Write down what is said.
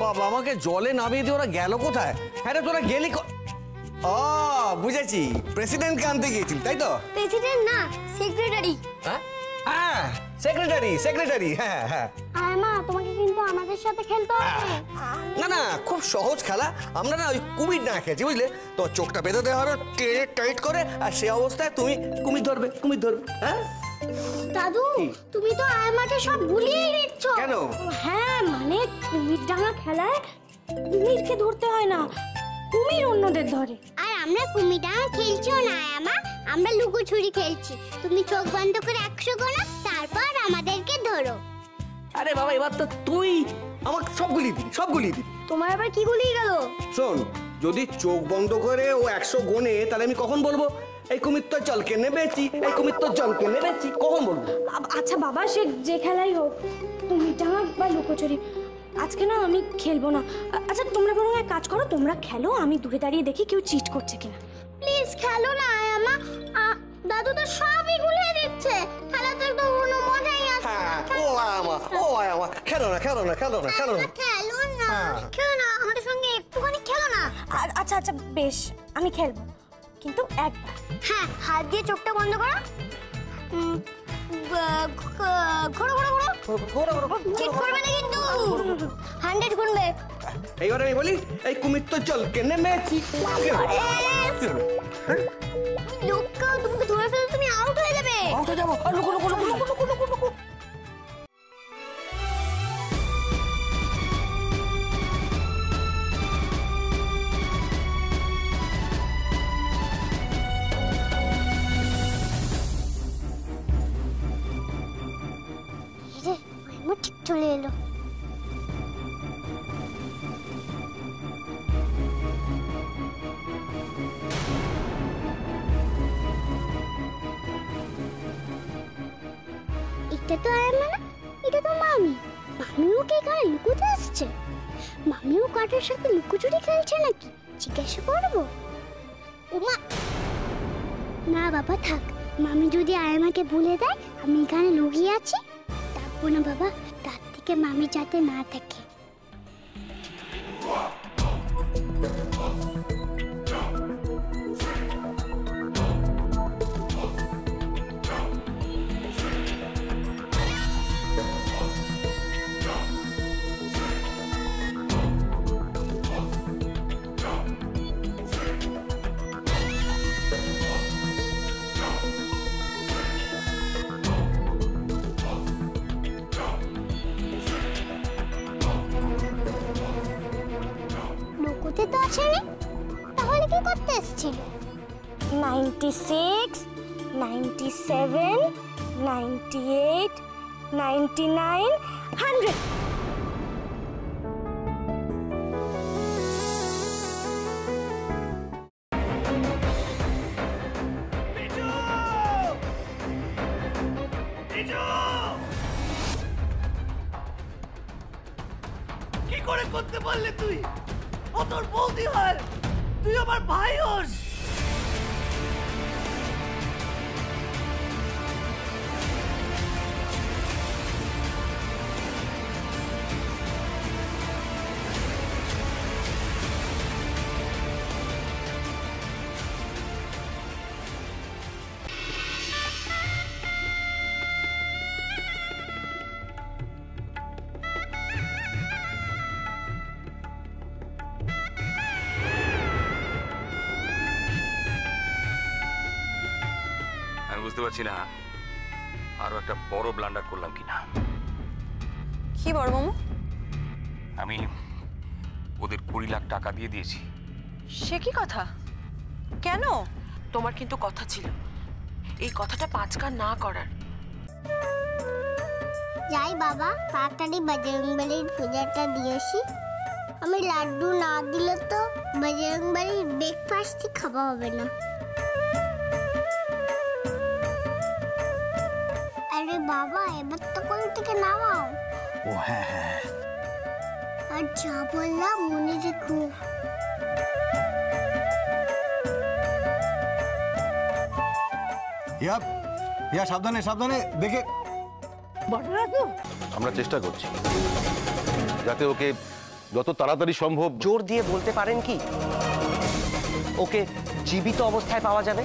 বাবা আমাকে জলে নামিয়ে দিয়ে ওরা গেল কোথায়? হ্যাঁ রে তোরা গেলি ও বুঝেছি, প্রেসিডেন্টকে আনতে গিয়েছিল তাই তো? প্রেসিডেন্ট না, সেক্রেটারি। হ্যাঁ সেক্রেটারি হ্যাঁ হ্যাঁ। আর মা তোমাকে কিন্তু আমাদের সাথে খেলতে হবে। না না খুব সহজ খেলা, আমরা না ওই কুমির না খেয়েছি বুঝলে, তো চোখটা বেঁধে দেওয়া হবে টেনে টাইট করে, আর সে অবস্থায় তুমি কুমির ধরবে হ্যাঁ। দাদু তুমি তো আমাকে সব ভুলিয়ে দিচ্ছ। কেন? হ্যাঁ মানে কুমির ডাঙা খেলায় কুমিরকে ধরতে হয় না, কুমির অন্যদের ধরে। আর আমরা কুমির ডাঙা খেলছিও না আমরা লুকোচুরি খেলছি। তুমি চোখ বন্ধ করে 100 গোনা, তারপর আমাদেরকে ধরো। আরে বাবা এবার তো তুই আমাকে সব গুলিয়ে দিবি। তোমার আবার কি গুলিয়ে গেল? শোন, যদি চোখ বন্ধ করে ও 100 গোনে তাহলে আমি কখন বলবো এই কুমির তো জলকে নেবেছি, কখন বলবো? আচ্ছা বাবা সে যে খেলাই হোক, কুমির ডাঙা বা লুকোচুরি আজকে না আমি খেলবো না। আচ্ছা তোমরা বরং এক কাজ করো, তোমরা খেলো, আমি দূরে দাঁড়িয়ে দেখি কেউ চিট করছে কিনা। প্লিজ খেলো না আয়ামা, দাদু তো সবই গুলিয়ে দিচ্ছে, খেলাতে তো কোনো মজাই আসছে না। ও আয়ামা খেলো না খেলো না আমাদের সঙ্গে একটুখানি খেলো না। আচ্ছা বেশ আমি খেলবো, কিন্তু একবার। হ্যাঁ হাত দিয়ে চোখটা বন্ধ করো, ঘোরো চিট করবে না কিন্তু 100 গুনবে। এইবার আমি বলি এই কুমির তো জলকে নেমেছি। লোকটা তোমাকে ধরে ফেলে তুমি আউট হয়ে যাবে। লুকো। ঠিক চলে এলো। এটা তো আয়ামা না, এটা তো মামিও কি এখানে লুকোতে আসছে? মামিও কাটার সাথে লুকোচুরি খেলছে নাকি জিজ্ঞাসা করবো। ওমা না বাবা থাক, মামি যদি আয়ামাকে বলে দেয় আমি এখানে লুকিয়ে আছি, ডাকবো না বাবা, তার থেকে মামি যাতে না থাকে। তো আসেনি, তাহলে কি করতে এসেছিল? 96, 97, 98, 99, 100। কি করে করতে পারলে তুই? ও তোর বৌদি হয়, তুই আমার ভাই হোস। বুঝতে পারছি না আরো একটা বড় ব্লান্ডার করলাম কিনা। কি বড় মামু? আমি ওদের 20 লাখ টাকা দিয়ে দিয়েছি। সে কি কথা? কেন? তোমার কিন্তু কথা ছিল এই কথাটা 5 কান না করার। যাই বাবা, তাড়াতাড়ি বজরংবলীর পূজাটা দিয়েছি। আমি লাড্ডু না দিলে তো বজরংবলীর ব্রেকফাস্টই খাওয়া হবে না। আরে বাবা এবার তো কোল থেকে নামাও। ও হ্যাঁ হ্যাঁ, আর যা বললাম মনে রেখো। ইয়া সাবধানে সাবধানে দেখে। বড়রা তো আমরা চেষ্টা করছি যাতে ওকে যত তাড়াতাড়ি সম্ভব। জোর দিয়ে বলতে পারেন কি ওকে জীবিত অবস্থায় পাওয়া যাবে?